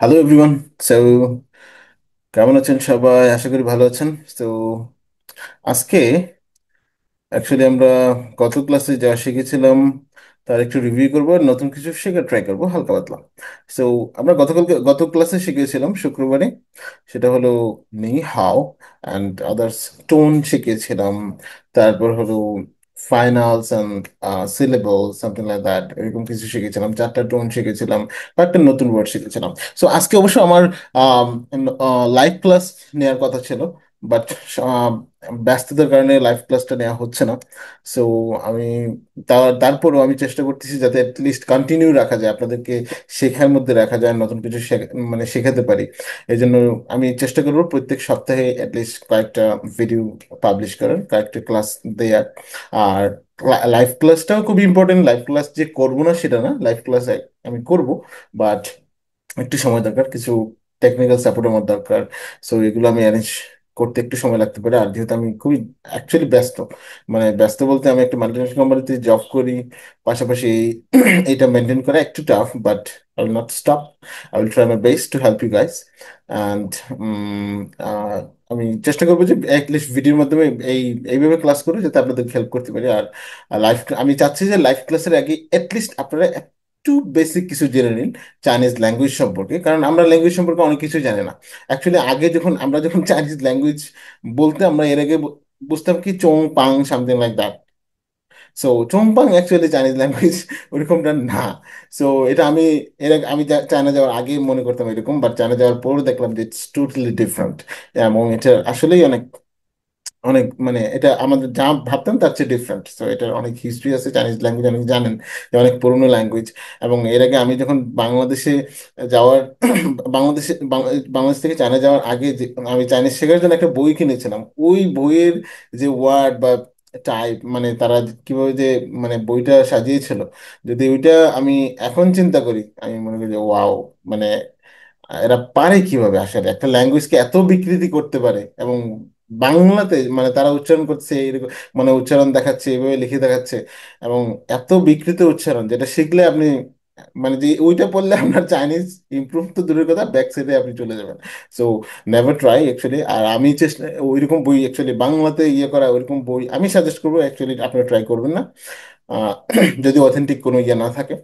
Hello everyone. So কেমন আছেন সবাই? আশা করি ভালো আছেন। তো আজকে অ্যাকচুয়ালি আমরা গত ক্লাসে যা শিখেছিলাম তার একটু রিভিউ করবো আর নতুন কিছু শেখার ট্রাই করবো হালকা পাতলা। সো আমরা গত ক্লাসে শিখেছিলাম শুক্রবারে, সেটা হলো নি হাও অ্যান্ড আদার্স, টোন শিখেছিলাম। তারপর হলো finals and syllable something like that, এরকম কিছু শিখেছিলাম। 4টা টোন শিখেছিলাম, কয়েকটা নতুন ওয়ার্ড শিখেছিলাম। সো আজকে অবশ্য আমার লাইভ ক্লাস নেওয়ার কথা ছিল, বাট ব্যস্ততার কারণে লাইভ ক্লাসটা নেওয়া হচ্ছে না। সো আমি তারপরও আমি চেষ্টা করতেছি যাতে অ্যাটলিস্ট কন্টিনিউ রাখা যায়, আপনাদেরকে শেখার মধ্যে রাখা যায়, নতুন কিছু মানে শেখাতে পারি। এই জন্য আমি চেষ্টা করবো প্রত্যেক সপ্তাহে অ্যাটলিস্ট কয়েকটা ভিডিও পাবলিশ করার, কয়েকটা ক্লাস দেওয়ার। আর লাইভ ক্লাসটাও খুব ইম্পর্টেন্ট। লাইভ ক্লাস যে করবো না সেটা না, লাইভ ক্লাস আমি করব, বাট একটু সময় দরকার, কিছু টেকনিক্যাল সাপোর্ট আমার দরকার। সো এগুলো আমি অ্যারেঞ্জ করতে একটু সময় লাগতে পারে। আর যেহেতু আমি খুবই অ্যাকচুয়ালি ব্যস্ত, মানে ব্যস্ত বলতে আমি একটা মাল্টিনেশনাল কোম্পানিতে জব করি, পাশাপাশি এইটা মেনটেন করা একটু tough, but I will not stop. I will try my best to help you guys. And আমি চেষ্টা করবো যে অ্যাটলিস্ট ভিডিওর মাধ্যমে এইভাবে ক্লাস করে যাতে আপনাদের হেল্প করতে পারি। আর লাইভ আমি চাচ্ছি যে লাইভ ক্লাসের আগে অ্যাটলিস্ট আপনারা একটু বেসিক কিছু জেনে নিন চাইনিজ ল্যাঙ্গুয়েজ সম্পর্কে, কারণ আমরা ল্যাঙ্গুয়েজ সম্পর্কে অনেক কিছু জানি না। অ্যাকচুয়ালি আগে যখন চাইনিজ ল্যাঙ্গুয়েজ বলতে, আমরা এর আগে বুঝতাম কি চোং পাং সামথিং লাইক দ্যাট। সো চোং পাং অ্যাকচুয়ালি চাইনিজ ল্যাঙ্গুয়েজ ওরকমটা না। সো এটা আমি আমি চায়না যাওয়ার আগে মনে করতাম এরকম, বাট চায়না যাওয়ার পর দেখলাম যে ইটস টোটালি ডিফারেন্ট। এবং এটা আসলেই অনেক অনেক মানে এটা আমাদের যা ভাবতাম তার চেয়ে ডিফারেন্ট। তো এটার অনেক হিস্ট্রি আছে। চাইনিজ ল্যাঙ্গুয়েজ অনেক জানেন যে অনেক পুরনো ল্যাঙ্গুয়েজ। এবং এর আগে আমি যখন বাংলাদেশে যাওয়ার বাংলাদেশ থেকে চায়না যাওয়ার আগে যে আমি চাইনিজ শেখার জন্য একটা বই কিনেছিলাম, ওই বইয়ের যে ওয়ার্ড বা টাইপ, মানে তারা কিভাবে যে মানে বইটা সাজিয়েছিল, যদি ওইটা আমি এখন চিন্তা করি আমি মনে করি যে ওয়াও, মানে এরা পারে কিভাবে আসলে একটা ল্যাঙ্গুয়েজকে এত বিকৃতি করতে পারে। এবং বাংলাতে মানে তারা উচ্চারণ করছে এরকম, মানে উচ্চারণ দেখাচ্ছে, এভাবে লিখে দেখাচ্ছে, এবং এত বিকৃত উচ্চারণ যেটা শিখলে আপনি মানে যে ওইটা পড়লে আপনার চাইনিজ ইমপ্রুভ তো দূরের কথা, ব্যাক সাইডে আপনি চলে যাবেন। So never try actually. আর আমি চেষ্টা ওইরকম বই অ্যাকচুয়ালি বাংলাতে ইয়ে করা ওইরকম বই আমি সাজেস্ট করবো অ্যাকচুয়ালি আপনারা ট্রাই করবেন না, আহ, যদি অথেন্টিক কোনো ইয়ে না থাকে।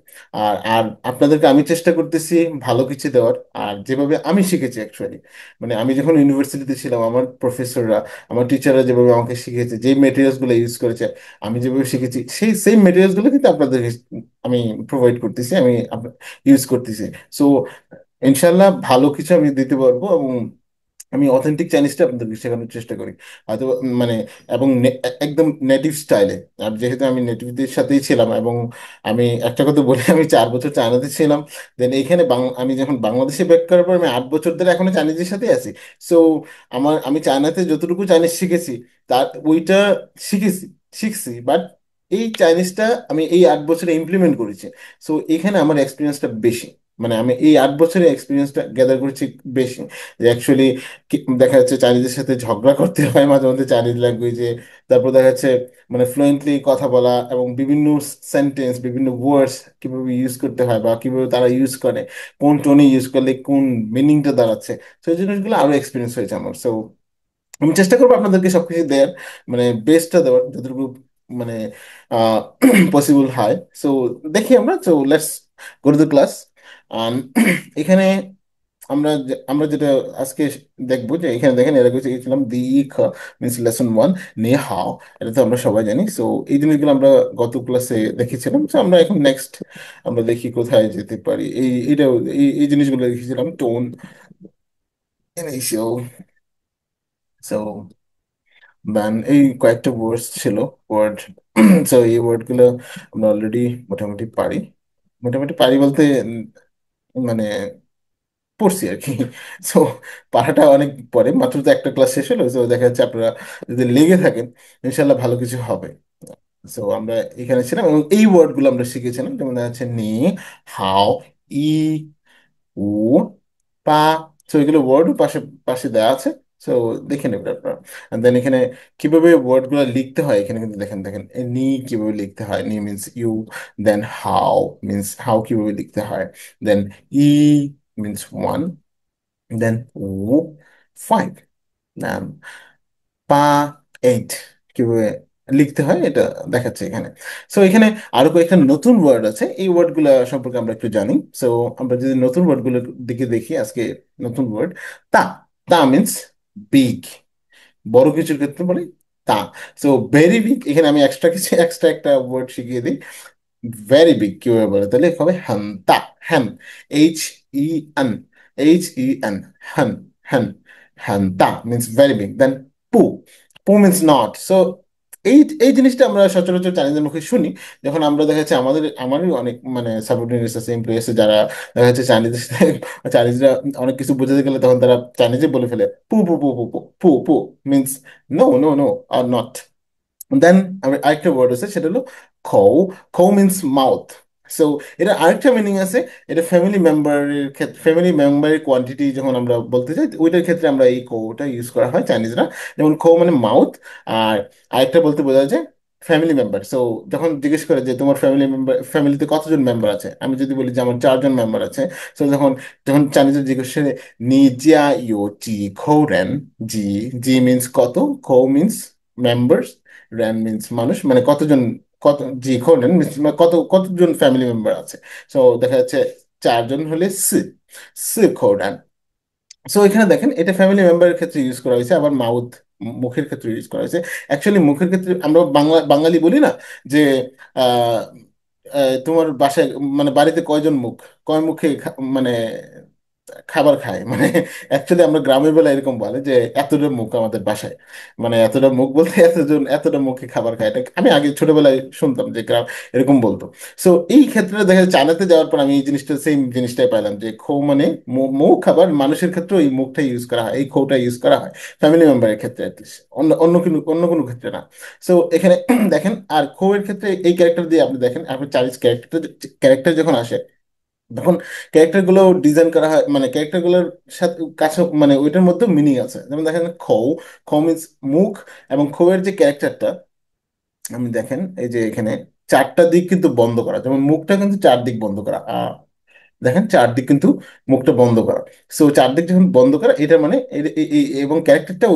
আর আর আপনাদেরকে আমি চেষ্টা করতেছি ভালো কিছু দেওয়ার। আর যেভাবে আমি শিখেছি অ্যাকচুয়ালি, মানে আমি যখন ইউনিভার্সিটিতে ছিলাম আমার প্রফেসররা, আমার টিচাররা যেভাবে আমাকে শিখিয়েছে, যেই মেটেরিয়ালসগুলো ইউজ করেছে, আমি যেভাবে শিখেছি সেই সেম মেটেরিয়ালসগুলো কিন্তু আপনাদেরকে আমি প্রোভাইড করতেছি, আমি ইউজ করতেছি। সো ইনশাল্লাহ ভালো কিছু আমি দিতে পারবো। এবং আমি অথেন্টিক চাইনিজটা আপনাদেরকে শেখানোর চেষ্টা করি, হয়তো মানে এবং একদম নেটিভ স্টাইলে। আর যেহেতু আমি নেটিভদের সাথেই ছিলাম, এবং আমি একটা কথা বলি, আমি 4 বছর চায়নাতে ছিলাম। দেন এইখানে আমি যখন বাংলাদেশে ব্যাক করার পর আমি 8 বছর ধরে এখনো চাইনিজের সাথেই আছি। সো আমি চায়নাতে যতটুকু চাইনিজ শিখেছি তার ওইটা শিখেছি শিখছি, বাট এই চাইনিজটা আমি এই 8 বছরে ইমপ্লিমেন্ট করেছি। সো এখানে আমার এক্সপিরিয়েন্সটা বেশি, মানে আমি এই 8 বছরের এক্সপিরিয়েন্সটা গ্যাদার করেছি বেশি। যে অ্যাকচুয়ালি দেখা যাচ্ছে চাইনিজের সাথে ঝগড়া করতে হয় মাঝে মধ্যে চাইনিজ ল্যাঙ্গুয়েজে। তারপর দেখা যাচ্ছে মানে ফ্লুয়েন্টলি কথা বলা, এবং বিভিন্ন সেন্টেন্স, বিভিন্ন ওয়ার্ডস কিভাবে ইউজ করতে হয় বা কিভাবে তারা ইউজ করে, কোন টোনে ইউজ করলে কোন মিনিংটা দাঁড়াচ্ছে। তো এই জিনিসগুলো আরো এক্সপিরিয়েন্স হয়েছে আমার। সো আমি চেষ্টা করবো আপনাদেরকে সবকিছু দেওয়ার, মানে বেস্টটা দেওয়ার যতটুকু মানে পসিবল হয়। সো দেখি আমরা, so let's go to the class. এখানে আমরা যেটা আজকে দেখবো, যে এখানে দেখেন এরা কিছু গেছিলাম দি মিনস লেসন 1 নে হাও। এটা তো আমরা সবাই জানি। সো এই জিনিসগুলো আমরা গত ক্লাসে দেখেছিলাম। তো আমরা এখন নেক্সট আমরা দেখি কোথায় যেতে পারি। এইটাও এই জিনিসগুলো দেখেছিলাম, টোন, সো সো ব্যান এই কয়েকটা ওয়ার্ডস ছিল, ওয়ার্ড। সো এই ওয়ার্ডগুলো আমরা অলরেডি মোটামুটি পারি। মোটামুটি পারি বলতে মানে পড়ছি আর কি। সো পাড়াটা অনেক পরে, মাত্র তো একটা ক্লাস শেষ হলো। তো দেখা যাচ্ছে আপনারা যদি লেগে থাকেন ইনশাল্লাহ ভালো কিছু হবে। সো আমরা এখানে ছিলাম এবং এই ওয়ার্ডগুলো আমরা শিখেছিলাম, যেমন দেখা যাচ্ছে নি হাও, ই, উ, পা। সো এগুলো ওয়ার্ড পাশে পাশে দেওয়া আছে। সো দেখে নেবেন আপনারা। আর দেন এখানে কিভাবে ওয়ার্ডগুলো লিখতে হয়, এখানে কিন্তু দেখেন দেখেন নি কিভাবে লিখতে হয়, নি means you. Then how means how কিভাবে লিখতে হয়। দেন ই means one. Then wu, five. Then পা, এইট। কিভাবে লিখতে হয় এটা দেখাচ্ছে এখানে। সো এখানে আরো কয়েকটা নতুন ওয়ার্ড আছে, এই ওয়ার্ডগুলো সম্পর্কে আমরা একটু জানি। সো আমরা যদি নতুন ওয়ার্ডগুলোর দিকে দেখি আজকে, নতুন ওয়ার্ড তা। তা মিন্স বিগ, বড় কিছুর ক্ষেত্রে বলি তা। সো ভেরি বিগ, এখানে আমি এক্সট্রা কিছু এক্সট্রা একটা ওয়ার্ড শিখিয়ে দিই। ভেরি বিগ কিভাবে বলে, তাহলে হবে হান্তা। হ্যান, H E N, H E N, হ্যান, হ্যান। হান্তা মিন্স ভেরি বিগ। দেন পু, পু মিন্স নট। সো এই এই জিনিসটা আমরা সচরাচর চাইনিজের মুখে শুনি। যখন আমরা দেখা যাচ্ছে আমারই অনেক মানে সাবঅর্ডিনেটস আছে, এমপ্লয়ি আছে, যারা দেখা যাচ্ছে চাইনিজের সাথে চাইনিজরা অনেক কিছু বোঝাতে গেলে তখন তারা চাইনিজে বলে ফেলে পু পু পু পু পু পু পু means no no no or not. Then আরেকটা ওয়ার্ড আছে, সেটা হলো খৌ। খৌ মিন্স মাউথ। সো এটা আরেকটা মিনিং আছে। এটা ফ্যামিলি মেম্বারের ক্ষেত্রে, ফ্যামিলি মেম্বারের কোয়ান্টিটি যখন আমরা বলতে চাই ওইটার ক্ষেত্রে আমরা এই খৌটা ইউজ করা হয় চাইনিজরা। যেমন খৌ মানে মাউথ। আর আরেকটা বলতে বোঝা যায় ফ্যামিলি মেম্বার। সো যখন জিজ্ঞেস করে যে তোমার ফ্যামিলি মেম্বার, ফ্যামিলিতে কতজন মেম্বার আছে, আমি যদি বলি যে আমার চারজন মেম্বার আছে। সো যখন যখন চাইনিজে জিজ্ঞেস করে নি Zia you G খৌ rain, G, G means কত, খৌ মিন্স মেম্বার্স, র্যান মিন্স মানুষ, মানে কতজন, কত, জি খোনেন means মানে কতজন ফ্যামিলি মেম্বার আছে। সো দেখা যাচ্ছে চারজন হলে সি, সি খোরান। সো এখানে দেখেন এটা ফ্যামিলি মেম্বারের ক্ষেত্রে ইউজ করা হয়েছে, আবার মাউথ, মুখের ক্ষেত্রে ইউজ করা হয়েছে। অ্যাকচুয়ালি মুখের ক্ষেত্রে আমরা বাঙালি বলি না যে আহ, তোমার বাসায় মানে বাড়িতে কয়জন মুখ, কয় মুখে মানে খাবার খায়, মানে অ্যাকচুয়ালি আমরা গ্রামের বেলা এরকম বলে যে এতটা মুখ আমাদের বাসায়, মানে এতটা মুখ বলতে এতজন, এতটা মুখে খাবার খায়। এটা আমি আগে ছোটবেলায় শুনতাম যে গ্রাম এরকম বলতো। সো এই ক্ষেত্রে দেখা যায় চায়নাতে যাওয়ার পর আমি এই জিনিসটা, সেম জিনিসটাই পাইলাম যে খৌ মানে মুখ, আবার মানুষের ক্ষেত্রেও এই মুখটা ইউজ করা হয়, এই খৌটা ইউজ করা হয় ফ্যামিলি মেম্বারের ক্ষেত্রে অ্যাটলিস্ট, অন্য অন্য কোনো ক্ষেত্রে না। সো এখানে দেখেন, আর খৌ এর ক্ষেত্রে এই ক্যারেক্টার দিয়ে আপনি দেখেন, আপনি চাইনিজ ক্যারেক্টার, ক্যারেক্টার যখন আসে তখন ক্যারেক্টার গুলো ডিজাইন করা হয়, মানে ক্যারেক্টার গুলোর সাথে কাছে মানে ওইটার মধ্যে মিনিং আছে। যেমন দেখেন খৌ, খৌ মিন্স মুখ, এবং খৌয়ের যে ক্যারেক্টারটা আমি দেখেন এই যে এখানে চারটা দিক কিন্তু বন্ধ করা, যেমন মুখটা কিন্তু চারদিক বন্ধ করা, দেখেন চারদিক কিন্তু মুখটা বন্ধ করা। সো চারদিক যখন বন্ধ করা, এটা মানে এবং ক্যারেক্টারটা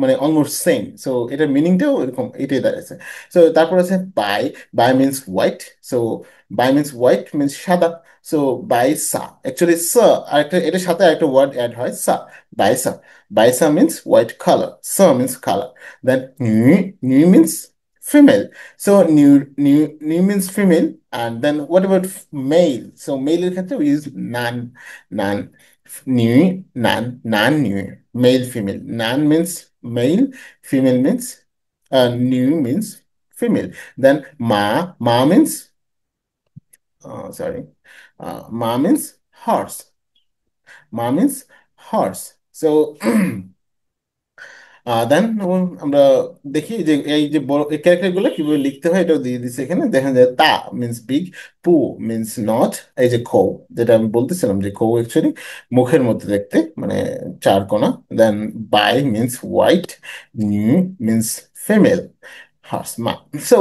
মানে অলমোস্ট সেম। সো এটার মিনিংটাও এরকম, এটাই দাঁড়াচ্ছে। সো তারপর আছে বাই, বাই মিনস হোয়াইট। সো বাই মিনস হোয়াইট মিনস সাদা। সো বাই সা, অ্যাকচুয়ালি সা আরেকটা, এটার সাথে আরেকটা ওয়ার্ড অ্যাড হয় সা, বাইসা। বাইসা মিনস হোয়াইট কালার, সা মিনস কালার। দেন নিউ, নিউ means female. So new means female. And then what about male? So male এর ক্ষেত্রে we use nan, nan, new, nan new, male female. Nan means male, female means new means female. Then ma means sorry, ma means horse, ma means horse. So দেন আমরা দেখি যে এই যে বড় এই character গুলো কিভাবে লিখতে হয় এটাও দিয়ে দিচ্ছে এখানে। দেখা যায় তা মিনস বিগ, পু মিনস নট, এই যে খৌ, যেটা আমি বলতেছিলাম যে খৌ অ্যাকচুয়ালি মুখের মধ্যে দেখতে, মানে চার কোনা। দেন বাই মিনস হোয়াইট, নিউ মিনস ফিমেল, হার্স মা। সো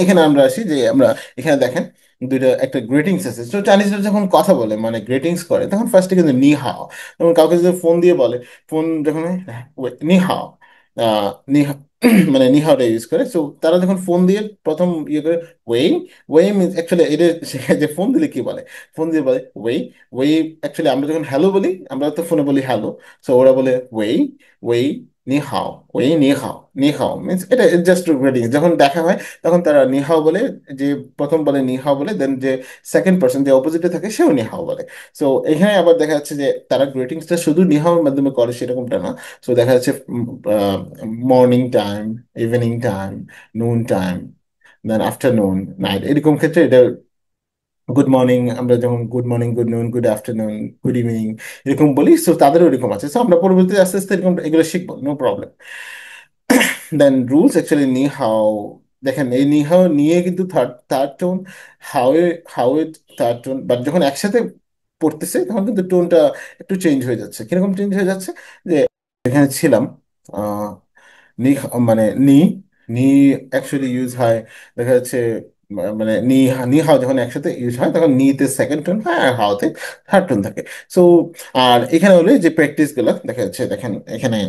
এখানে আমরা আসি যে আমরা এখানে দেখেন দুইটা একটা গ্রিটিংস আছে। তো চাইনিজরা যখন কথা বলে মানে গ্রিটিংস করে তখন ফার্স্টে কিন্তু নি হাও, যেমন কাউকে যদি ফোন দিয়ে বলে, ফোন যখন নিহাও, নিহা মানে নিহাওটা ইউজ করে। সো তারা যখন ফোন দিয়ে প্রথম ইয়ে করে ওয়েই, ওয়েই মিনস অ্যাকচুয়ালি এটা শেখায় যে ফোন দিলে কি বলে, ফোন দিয়ে বলে ওয়েই, ওয়েই। অ্যাকচুয়ালি আমরা যখন হ্যালো বলি, আমরা তো ফোনে বলি হ্যালো, সো ওরা বলে ওয়েই, ওয়েই নিহাও, ওয়েই নিহাও। নিহাও মিনস এটা জাস্ট গ্রেটিং, যখন দেখা হয় তখন তারা নিহাও বলে, যে প্রথম বলে নিহাও বলে, দেন যে সেকেন্ড পার্সন যে অপোজিটে থাকে সেও নিহাও বলে। সো এখানে আবার দেখা যাচ্ছে যে তারা গ্রিটিংসটা শুধু নিহাওর মাধ্যমে করে সেরকমটা না। সো দেখা যাচ্ছে মর্নিং টাইম, ইভিনিং টাইম, নুন টাইম, দেন আফটারনুন, নাইট, এরকম ক্ষেত্রে এটা গুড মর্নিং, আমরা যেমন গুড মর্নিং, গুড নুন, গুড আফটারনুন, গুড ইভিনিং এরকম বলি। সো তাদেরও এরকম আছে। সো আমরা পরবর্তীতে আস্তে আস্তে এরকম এগুলো শিখবো, নো প্রবলেম। দেন রুলস অ্যাকচুয়ালি নি হাও, দেখেন এই নি হাও নিয়ে কিন্তু third third tone, how A, how A third tone, but যখন একসাথে পড়তেছে তখন কিন্তু টোনটা একটু চেঞ্জ হয়ে যাচ্ছে। কিরকম চেঞ্জ হয়ে যাচ্ছে, যে এখানে ছিলাম আহ নি, মানে নি, নি অ্যাকচুয়ালি ইউজ হয় দেখা যাচ্ছে মানে নি হাও যখন একসাথে ইউজ হয় তখন নিতে সেকেন্ড টোন হয় আর হাওতে থার্ড টোন থাকে। সো আর এখানে হলো যে প্র্যাকটিস গুলো দেখা যাচ্ছে, দেখেন এখানে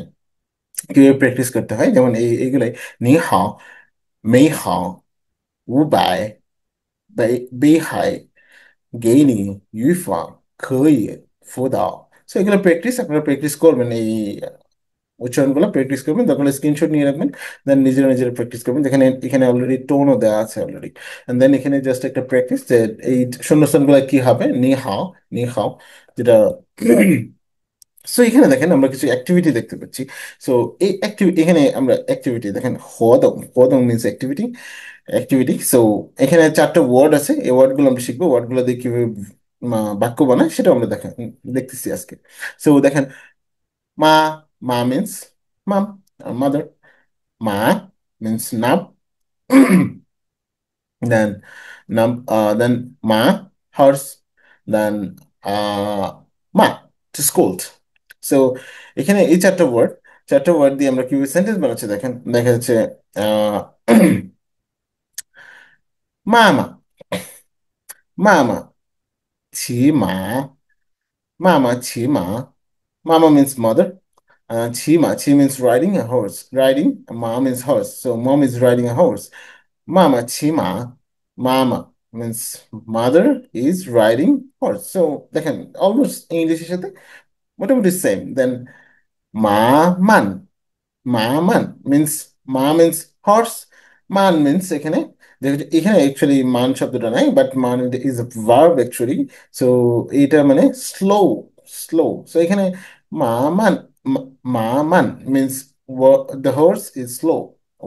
কিভাবে প্র্যাকটিস করতে হয়, যেমন এইগুলাই: নি হাও, মেই হাও, উ বাই, বেই হাই, গেইনি, ইউফা, খই, ফুদাও। সো এগুলো প্র্যাকটিস, আপনারা প্র্যাকটিস করবেন, এই উচ্চারণগুলো প্র্যাকটিস করবেন, তখন স্ক্রিনশট নিয়ে রাখবেন, দেন নিজেরা নিজেরা প্র্যাকটিস করবেন। যেখানে এখানে অলরেডি টোনও দেওয়া আছে অলরেডি। দেন এখানে জাস্ট একটা প্র্যাকটিস যে এই শূন্যস্থানগুলো কি হবে: নি হাও, নি হাও, যেটা সো এখানে দেখেন আমরা কিছু অ্যাক্টিভিটি দেখতে পাচ্ছি। সো এই অ্যাক্টিভিটি, এখানে আমরা অ্যাক্টিভিটি দেখেন, হদং, হদং মিনস অ্যাক্টিভিটি, অ্যাক্টিভিটি। সো এখানে চারটা ওয়ার্ড আছে, এই ওয়ার্ডগুলো আমরা শিখবো, ওয়ার্ডগুলো দিয়ে কিভাবে বাক্য বানায় সেটা আমরা দেখতেছি আজকে। সো দেখেন, মা, মা মিনস মাম, মাদার। মা means nap. Then ma, horse. Then ma, to scold. So এখানে এই চারটা ওয়ার্ড দিয়ে আমরা কিভাবে সেন্টেন্স বানাচ্ছি দেখেন, দেখা যাচ্ছে আহ মামা, মামা, ছি মা, মামা ছি মা, mama means mother. Chima, chi means riding a horse. Riding, mom means horse. So mom is riding a horse. Mama, chima, mama means mother is riding horse. So দেখেন almost ইংলিশের সাথে মোটামুটি সেম। দেন মা, মান, মা মান মিন্স, মা means horse, মান মিন্স এখানে, এখানে অ্যাকচুয়ালি মান শব্দটা নাই, বাট মান is a verb actually. So এটা মানে স্লো, স্লো। সো এখানে মা মান, মা মা মান means the horse is slow,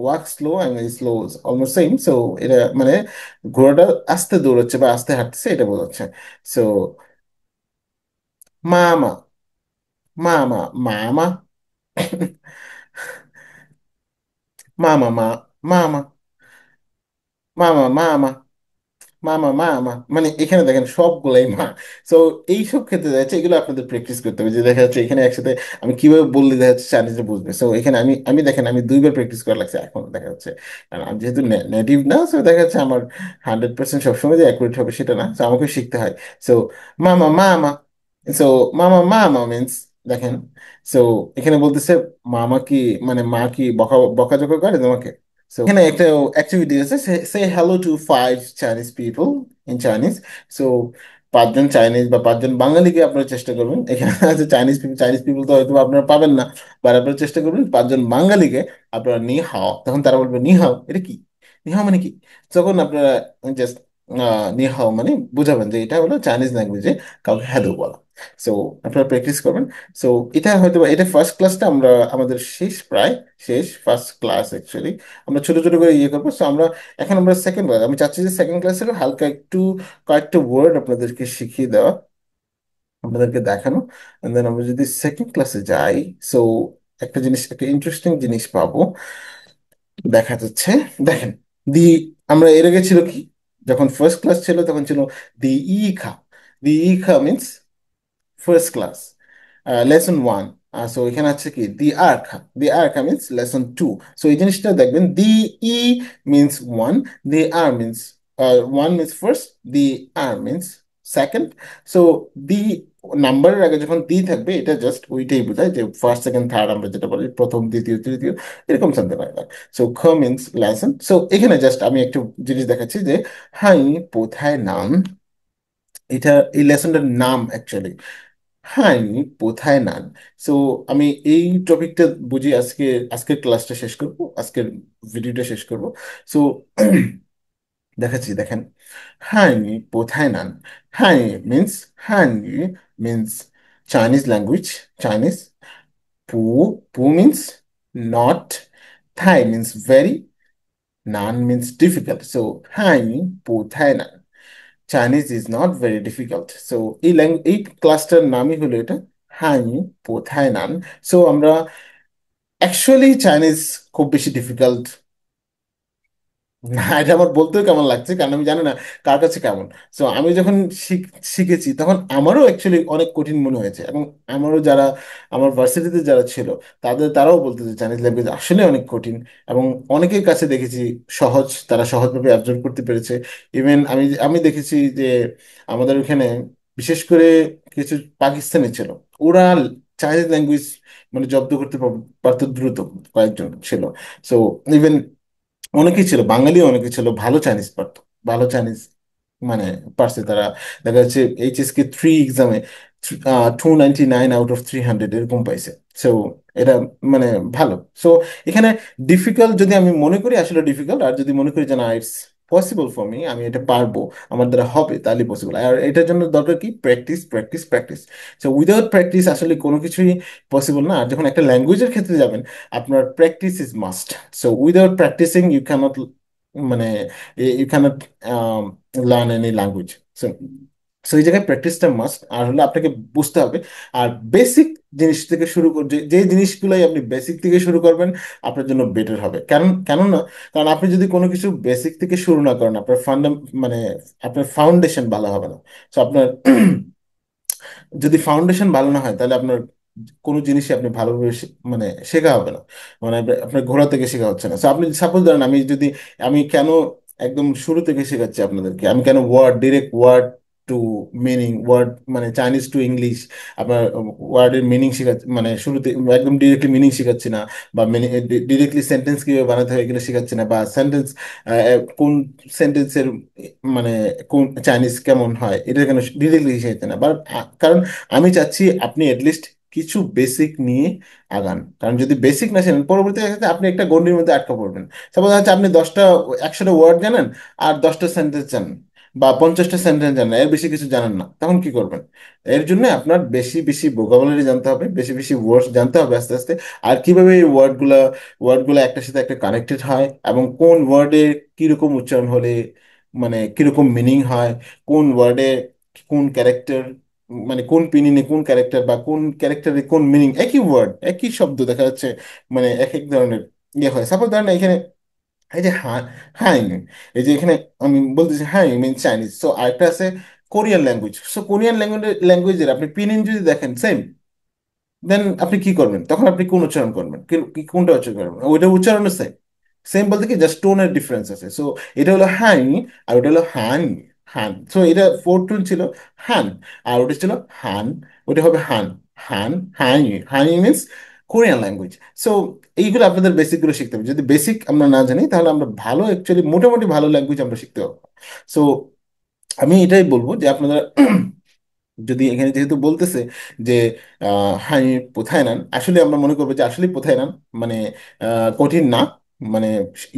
walk slow and slow almost same. So এটা মানে ঘোড়াটা আস্তে দৌড়াচ্ছে বা আস্তে হাঁটছে এটা বোঝাচ্ছে। সো মামা, মামা, মামা, মামা, মামা, মামা, মামা, মামা, মামা, মানে এখানে দেখেন সবগুলাই মা। সো এইসব ক্ষেত্রে দেখা যাচ্ছে এগুলো আপনাদের প্র্যাকটিস করতে হবে, যে দেখা যাচ্ছে এখানে একসাথে আমি কিভাবে বললে দেখা যাচ্ছে চাইনিজে বুঝবে। সো এখানে আমি আমি দেখেন আমি দুইবার প্র্যাকটিস করা লাগছে এখন দেখা যাচ্ছে, কারণ আমি যেহেতু নেটিভ না, সো দেখা যাচ্ছে আমার 100% সবসময় যে অ্যাকুরেট হবে সেটা না, সো আমাকে শিখতে হয়। সো মামা, মামা, সো মামা, মামা মিনস দেখেন, সো এখানে বলতেছে মামা কি, মানে মা কি বকাঝকা করে তোমাকে। এখানে একটা অ্যাক্টিভিটি আছে, say hello to 5 Chinese people in Chinese. So 5 জন চাইনিজ বা 5 জন বাঙালিকে আপনারা চেষ্টা করবেন, এখানে আছে চাইনিজ পিপল তো হয়তো আপনারা পাবেন না, বা আপনারা চেষ্টা করবেন 5 জন বাঙালিকে আপনারা নি হাও, তখন তারা বলবে নি হাও এটা কি, নি হাও মানে কি। তখন আপনারা জাস্ট নি হাও মানে বুঝাবেন যে এটা হলো চাইনিজ ল্যাঙ্গুয়েজে কাউকে হ্যালো বলা। সো আপনারা প্র্যাকটিস করবেন। সো এটা হয়তো এটা ফার্স্ট ক্লাসটা আমরা আমাদের শেষ, প্রায় শেষ ফার্স্ট ক্লাস অ্যাকচুয়ালি। আমরা ছোট ছোট করে ইয়ে করবো। সো আমরা এখন আমরা সেকেন্ড ক্লাস, আমি চাচ্ছি যে সেকেন্ড ক্লাসের হালকা একটু কয়েকটা ওয়ার্ড আপনাদেরকে শিখিয়ে দেওয়া, আপনাদেরকে দেখানো। And then আমরা যদি সেকেন্ড ক্লাসে যাই, সো একটা জিনিস, একটা ইন্টারেস্টিং জিনিস পাবো, দেখা যাচ্ছে। দেখেন, দি, আমরা এর আগে ছিল কি, যখন ফার্স্ট ক্লাস ছিল তখন ছিল দি ই খা। দি ই খা means first class, lesson 1। So এখানে আছে কি দি আর্কা, দি আর্কা মিনস লেসন 2। সো এই জিনিসটা দেখবেন, দি ই মিনস ওয়ান, দি আর মিনস ওয়ান মিনস ফার্স্ট, দি আর মিনস সেকেন্ড। সো দি নাম্বারের আগে যখন দি থাকবে এটা জাস্ট ওইটাই বোঝায় যে ফার্স্ট সেকেন্ড থার্ড, আমরা যেটা বলি প্রথম দ্বিতীয় তৃতীয়, এরকম সামথিং লাইক দ্যাট। সো খ মিনস লেসন। সো এখানে জাস্ট আমি একটু জিনিস দেখাচ্ছি যে হাই কোথায় নাম, এটা এই লেসনটার নাম অ্যাকচুয়ালি হাই কোথায় নান। সো আমি এই টপিকটা বুঝি আজকে, আজকের ক্লাসটা শেষ করব, আজকের ভিডিওটা শেষ করব। সো দেখাচ্ছি দেখেন, হাই কোথায় নান। হাই মিনস, হাই মিনস চাইনিজ ল্যাঙ্গুয়েজ, চাইনিজ। পু, পু মিনস নট, থাই মিনস ভেরি, নান মিনস ডিফিকাল্ট। সো হাই কোথায় নান, Chinese is not very difficult. So এই ক্লাসটার নামই হলো এটা, হাই কোথায় নান। সো আমরা অ্যাকচুয়ালি চাইনিজ খুব বেশি ডিফিকাল্ট না, এটা আমার বলতেও কেমন লাগছে, কারণ আমি জানি না কার কাছে কেমন। সো আমি যখন শিখেছি তখন আমারও অ্যাকচুয়ালি অনেক কঠিন মনে হয়েছে, এবং আমারও যারা আমার ভার্সিটিতে যারা ছিল তারাও বলতে যে চাইনিজ ল্যাঙ্গুয়েজ আসলে অনেক কঠিন। এবং অনেকের কাছে দেখেছি সহজ, তারা সহজভাবে অ্যাবজর্ব করতে পেরেছে। ইভেন আমি আমি দেখেছি যে আমাদের ওখানে বিশেষ করে কিছু পাকিস্তানি ছিল, ওরা চাইনিজ ল্যাঙ্গুয়েজ মানে জব্দ করতে পারতো দ্রুত, কয়েকজন ছিল। সো ইভেন অনেকেই ছিল, বাঙালিও অনেকে ছিল ভালো চাইনিজ পারতো, ভালো চাইনিজ মানে পারছে তারা। দেখা যাচ্ছে এইচএসকে 3 এক্সামে 299 আউট অফ 300 এরকম পাইছে। সো এটা মানে ভালো। সো এখানে ডিফিকাল্ট যদি আমি মনে করি আসলে ডিফিকাল্ট, আর যদি মনে করি যে না ইটস পসিবল ফর মি, আমি এটা পারবো, আমার দ্বারা হবে, তাহলে পসিবল। আর এটার জন্য দরকার কি? Practice, practice, practice. So without practice আসলে কোনো কিছুই পসিবল না। আর যখন একটা ল্যাঙ্গুয়েজের ক্ষেত্রে যাবেন, আপনার practice is must. So without practising you can't মানে you can't learn any language. So so এই জায়গায় প্র্যাকটিসটা মাস্ট। আর হলে আপনাকে বুঝতে হবে। আর বেসিক জিনিস থেকে শুরু করে যে যে জিনিসগুলোই আপনি বেসিক থেকে শুরু করবেন আপনার জন্য বেটার হবে। কারণ কেন না, কারণ আপনি যদি কোনো কিছু বেসিক থেকে শুরু না করেন, আপনার মানে আপনার ফাউন্ডেশন ভালো হবে না। তো আপনার যদি ফাউন্ডেশন ভালো না হয়, তাহলে আপনার কোনো জিনিসই আপনি ভালোভাবে মানে শেখা হবে না। মানে আপনার ঘোরা থেকে শেখা হচ্ছে না। So আপনি সাপোজ ধরেন, আমি কেন একদম শুরু থেকে শেখাচ্ছি আপনাদেরকে, আমি কেন direct word to meaning, word মানে চাইনিজ টু ইংলিশ, আপনার ওয়ার্ডের মিনিং শেখাচ্ছি, মানে শুরুতে একদম ডিরেক্টলি মিনিং শেখাচ্ছি না, বা ডিরেক্টলি সেন্টেন্স কিভাবে বানাতে হয় এগুলো শেখাচ্ছি না, বা সেন্টেন্স কোন সেন্টেন্সের মানে কোন চাইনিজ কেমন হয় এটা কেন ডিরেক্টলি শেখাচ্ছি না। বাট কারণ আমি চাচ্ছি আপনি অ্যাটলিস্ট কিছু বেসিক নিয়ে আগান। কারণ যদি বেসিক না জানেন, পরবর্তী ক্ষেত্রে আপনি একটা গণ্ডির মধ্যে আটকা পড়বেন। সাপোজ হচ্ছে আপনি 100টা ওয়ার্ড জানেন, আর 10টা সেন্টেন্স জানেন, বা 50টা সেন্টেন্স জানেন, এর বেশি কিছু জানেন না, তখন কি করবেন? এর জন্য আপনার বেশি বেশি ভোকাবুলারি জানতে হবে, বেশি বেশি ওয়ার্ডস জানতে হবে আস্তে আস্তে। আর কিভাবে এই ওয়ার্ডগুলো একটার সাথে একটা কানেক্টেড হয়, এবং কোন ওয়ার্ডে কিরকম উচ্চারণ হলে মানে কিরকম মিনিং হয়, কোন ওয়ার্ডে কোন ক্যারেক্টার, মানে কোন মিনিংয়ে কোন ক্যারেক্টার, বা কোন ক্যারেক্টারে কোন মিনিং, একই ওয়ার্ড একই শব্দ দেখা যাচ্ছে মানে এক এক ধরনের ইয়ে হয়। সাপোজ ধরেন এখানে এই যে হাই, এই যে এখানে আমি বলতেছি হাই মিন চাইনিজ। সো আরেকটা আছে কোরিয়ান ল্যাঙ্গুয়েজ। সো কোরিয়ান ল্যাঙ্গুয়েজের আপনি পিনিন যদি দেখেন সেম, দেন আপনি কি করবেন? তখন আপনি কোন উচ্চারণ করবেন? কোনটা উচ্চারণ করবেন? ওইটা উচ্চারণের সেম, সেম বলতে কি জাস্ট টোনের ডিফারেন্স আছে। সো এটা হলো হ্যাং, আর ওটা হলো হান। হান, সো এটা ফোর্থ টোন ছিল হান, আর ওটা ছিল হান, ওটা হবে হান। হান, হাই, হাই মিনস কোরিয়ান ল্যাঙ্গুয়েজ। সো এইগুলো আপনাদের বেসিকগুলো শিখতে হবে। যদি বেসিক আমরা না জানি, তাহলে আমরা ভালো অ্যাকচুয়ালি মোটামুটি ভালো ল্যাঙ্গুয়েজ আমরা শিখতে পারবো। সো আমি এটাই বলবো যে আপনারা যদি এখানে যেহেতু বলতেছে যে হাই কোথায় নেন, আসলে আমরা মনে করবো যে আসলে কোথায় নেন, মানে কঠিন না, মানে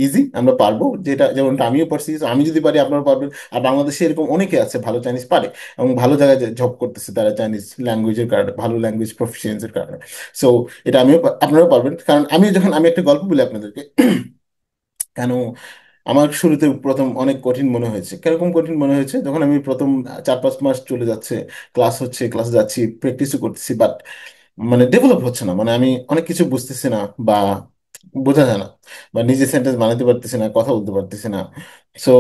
ইজি, আমরা পারবো। যেটা যেমনটা আমিও পারছি, so আমি যদি পারি আপনারা পারবেন। আর বাংলাদেশে এরকম অনেকে আছে ভালো চাইনিজ পারে, এবং ভালো জায়গায় জব করতেছে তারা চাইনিজ ল্যাঙ্গুয়েজের কারণে, ভালো ল্যাঙ্গুয়েজ প্রফিসিয়েন্সির কারণে। সো এটা আপনারাও পারবেন। কারণ আমি একটা গল্প বলি আপনাদেরকে। কেন আমার শুরুতে প্রথম অনেক কঠিন মনে হয়েছে, কিরকম কঠিন মনে হয়েছে, যখন আমি প্রথম 4-5 মাস চলে যাচ্ছে, ক্লাস হচ্ছে, ক্লাসে যাচ্ছি, প্র্যাকটিসও করতেছি, বাট মানে ডেভেলপ হচ্ছে না। মানে আমি অনেক কিছু বুঝতেছি না, বা বোঝা যায় না, বা নিজে সেন্টেন্স বানাতে পারতেছি না, কথা বলতে পারতেছি না। সো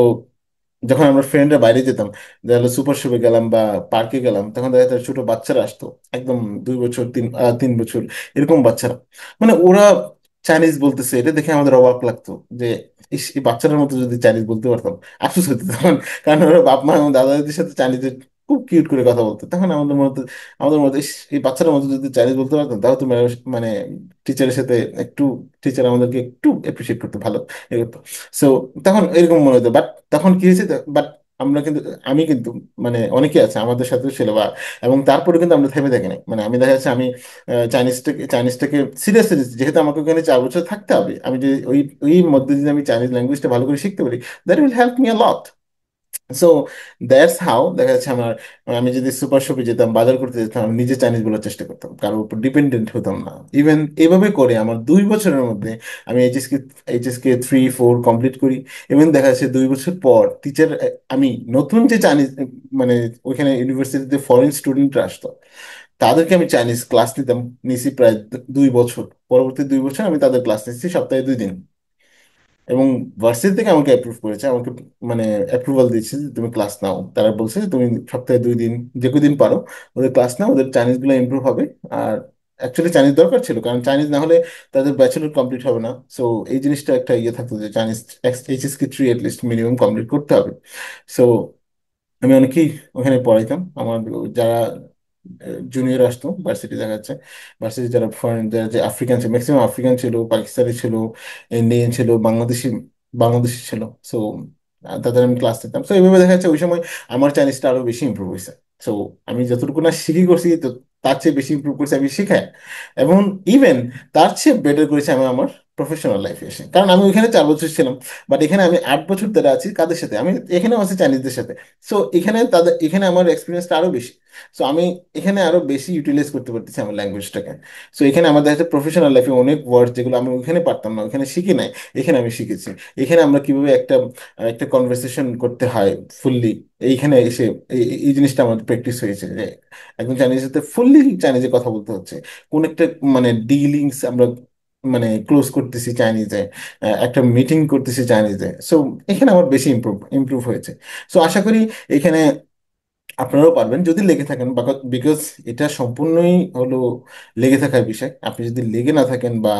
যখন আমরা ফ্রেন্ডরা বাইরে যেতাম, দেখা গেলো সুপার শপে গেলাম বা পার্কে গেলাম, তখন দেখা যেত ছোট বাচ্চারা আসতো, একদম 2 বছর, 3 বছর এরকম বাচ্চারা। মানে ওরা চাইনিজ বলতেছে, এটা দেখে আমাদের অবাক লাগতো যে ইস, এই বাচ্চাদের মতো যদি চাইনিজ বলতে পারতাম। আফসোস হতো তখন, কারণ ওরা বাপ মা এবং দাদা দাদির সাথে চাইনিজে খুব কিউট করে কথা বলতো। তখন আমাদের মতো ইস, এই বাচ্চাদের মতো যদি চাইনিজ বলতে পারতাম, তাহলে তো মানে টিচারের সাথে একটু, টিচার আমাদেরকে একটু অ্যাপ্রিসিয়েট করতে ভালো এ করতো। সো তখন এরকম মনে হতো। বাট তখন কি হয়েছে, বাট আমরা কিন্তু, আমি কিন্তু মানে অনেকে আছে আমাদের সাথে ছিল, বা এবং তারপরে কিন্তু আমরা থেমে থাকি না। মানে আমি দেখা যাচ্ছে আমি চাইনিজটাকে সিরিয়াসলি, যেহেতু আমাকে ওখানে 4 বছর থাকতে হবে, আমি যদি ওই মধ্যে যদি আমি চাইনিজ ল্যাঙ্গুয়েজটা ভালো করে শিখতে পারি, that will help me a lot. So that's how দেখা যাচ্ছে আমি যদি সুপার শপে যেতাম, বাজার করতে যেতাম, আমি নিজে চাইনিজ বলার চেষ্টা করতাম, কারোর উপর ডিপেন্ডেন্ট হতাম না। ইভেন এভাবে করে আমার 2 বছরের মধ্যে আমি এইচএসকে 3-4 কমপ্লিট করি। এবং দেখা যাচ্ছে 2 বছর পর টিচার, আমি নতুন যে চাইনিজ মানে ওইখানে ইউনিভার্সিটিতে ফরেন স্টুডেন্টরা আসতো, তাদেরকে আমি চাইনিজ ক্লাস নিছি প্রায় 2 বছর। পরবর্তী 2 বছর আমি তাদের ক্লাস নিচ্ছি সপ্তাহে 2 দিন। এবং ভার্সিটি থেকে আমাকে অ্যাপ্রুভ করেছে, আমাকে মানে অ্যাপ্রুভাল দিয়েছে যে তুমি ক্লাস নাও। তারা বলছে যে তুমি সপ্তাহে 2 দিন, যে কদিন পারো ওদের ক্লাস নাও, ওদের চাইনিজ গুলো ইমপ্রুভ হবে। আর অ্যাকচুয়ালি চাইনিজ দরকার ছিল, কারণ চাইনিজ না হলে তাদের ব্যাচেলর কমপ্লিট হবে না। সো এই জিনিসটা একটা ইয়ে থাকতো যে Chinese HSK 3 list minimum complete করতে হবে। সো আমি অনেকেই ওখানে পড়াইতাম। আমার যারা জুনিয়র আসতো ভার্সিটি, দেখা যাচ্ছে ভার্সিটি যারা ফরেন, যারা যে আফ্রিকান ছিল, ম্যাক্সিমাম আফ্রিকান ছিল, পাকিস্তানি ছিল, ইন্ডিয়ান ছিল, বাংলাদেশি বাংলাদেশি ছিল। সো তাদের আমি ক্লাস নিতাম। সো এইভাবে দেখা যাচ্ছে ওই সময় আমার চাইনিজটা আরো বেশি ইমপ্রুভ হয়েছে। সো আমি যতটুকু না শিখি করছি, তো তার চেয়ে বেশি ইমপ্রুভ করছি আমি শিখায়। এবং ইভেন তার চেয়ে বেটার করেছি আমি আমার প্রফেশনাল লাইফে এসে, কারণ আমি ওইখানে 4 বছর ছিলাম। বাট এখানে আমি 8 বছর ধরে আছি কাদের সাথে, আমি এখানেও আছি চাইনিজদের সাথে। সো এখানে তাদের, এখানে আমার এক্সপিরিয়েন্সটা আরো বেশি। সো আমি এখানে আরো বেশি ইউটিলাইজ করতে পারতেছি আমার ল্যাঙ্গুয়েজটাকে। সো এখানে আমাদের একটা প্রফেশনাল লাইফে অনেক ওয়ার্ড যেগুলো আমি ওইখানে পারতাম না, ওইখানে শিখি নাই, এখানে আমি শিখেছি। এখানে আমরা কিভাবে একটা একটা কনভারসেশন করতে হয় ফুললি, এইখানে এসে এই জিনিসটা আমাদের প্র্যাকটিস হয়েছে যে একজন চাইনিজের সাথে ফুললি চাইনিজে কথা বলতে হচ্ছে। কোন একটা মানে ডিলিংস আমরা মানে ক্লোজ করতেছি চাইনিজে, একটা মিটিং করতেছি চাইনিজে। সো এখানে আমার বেশি ইমপ্রুভ ইমপ্রুভ হয়েছে। সো আশা করি এখানে আপনারাও পারবেন যদি লেগে থাকেন, বিকজ এটা সম্পূর্ণই হলো লেগে থাকার বিষয়। আপনি যদি লেগে না থাকেন বা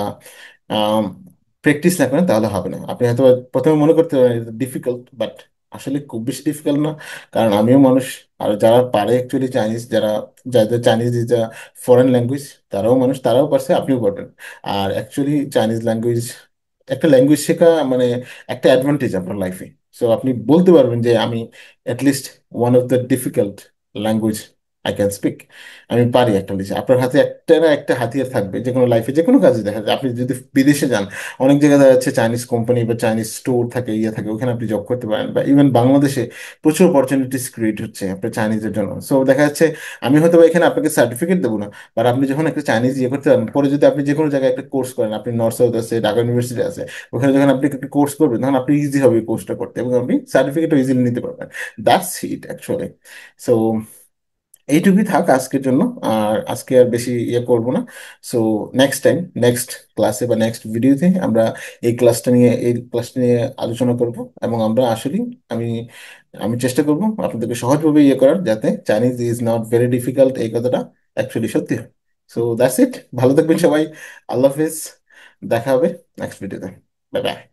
প্র্যাকটিস না করেন তাহলে হবে না। আপনি হয়তো প্রথমে মনে করতে পারেন এটা ডিফিকাল্ট, বাট আসলে খুব বেশি ডিফিকাল্ট না। কারণ আমিও মানুষ, আর যারা পারে অ্যাকচুয়ালি চাইনিজ, যারা যাদের Chinese is a foreign language, তারাও মানুষ, তারাও পারছে, আপনিও পারবেন। আর অ্যাকচুয়ালি চাইনিজ ল্যাঙ্গুয়েজ, একটা ল্যাঙ্গুয়েজ শেখা মানে একটা অ্যাডভান্টেজ আপনার লাইফে। সো আপনি বলতে পারবেন যে আমি at least one of the difficult language I can speak. আমি পারি একটা লিখে। আপনার হাতে একটা না একটা হাতিয়ার থাকবে যে কোনো লাইফে, যে কোনো কাজে। দেখা যায় আপনি যদি বিদেশে যান, অনেক জায়গায় দেখা যাচ্ছে চাইনিজ কোম্পানি বা চাইনিজ স্টোর থাকে, ইয়ে থাকে, ওখানে আপনি জব করতে পারেন। বা ইভেন বাংলাদেশে প্রচুর অপরচুনিটিস ক্রিয়েট হচ্ছে আপনার চাইনিজের জন্য। সো দেখা যাচ্ছে আমি হয়তো বা এখানে আপনাকে সার্টিফিকেট দেবো না, বাট আপনি যখন একটা চাইনিজ ইয়ে করতে পারেন, পরে যদি আপনি যে কোনো জায়গায় একটা কোর্স করেন, আপনি নর্থ সাউথ আছে, ঢাকা ইউনিভার্সিটি আছে, ওখানে যখন আপনি একটা কোর্স করবেন তখন আপনি ইজি হবে কোর্সটা করতে, এবং আপনি সার্টিফিকেটও ইজিলি নিতে পারবেন। That's it actually. সো এইটুকুই থাক আজকের জন্য। আর আজকে আর বেশি ইয়ে করব না। সো নেক্সট টাইম, নেক্সট ক্লাসে বা নেক্সট ভিডিওতে আমরা এই ক্লাসটা নিয়ে আলোচনা করব। এবং আমরা আসলে আমি আমি চেষ্টা করব আপনাদেরকে সহজভাবে ইয়ে করার, যাতে Chinese is not very difficult এই কথাটা অ্যাকচুয়ালি সত্যি হয়। So that's it. ভালো থাকবেন সবাই। আল্লাহ হাফিজ। দেখা হবে নেক্সট ভিডিওতে। Bye bye.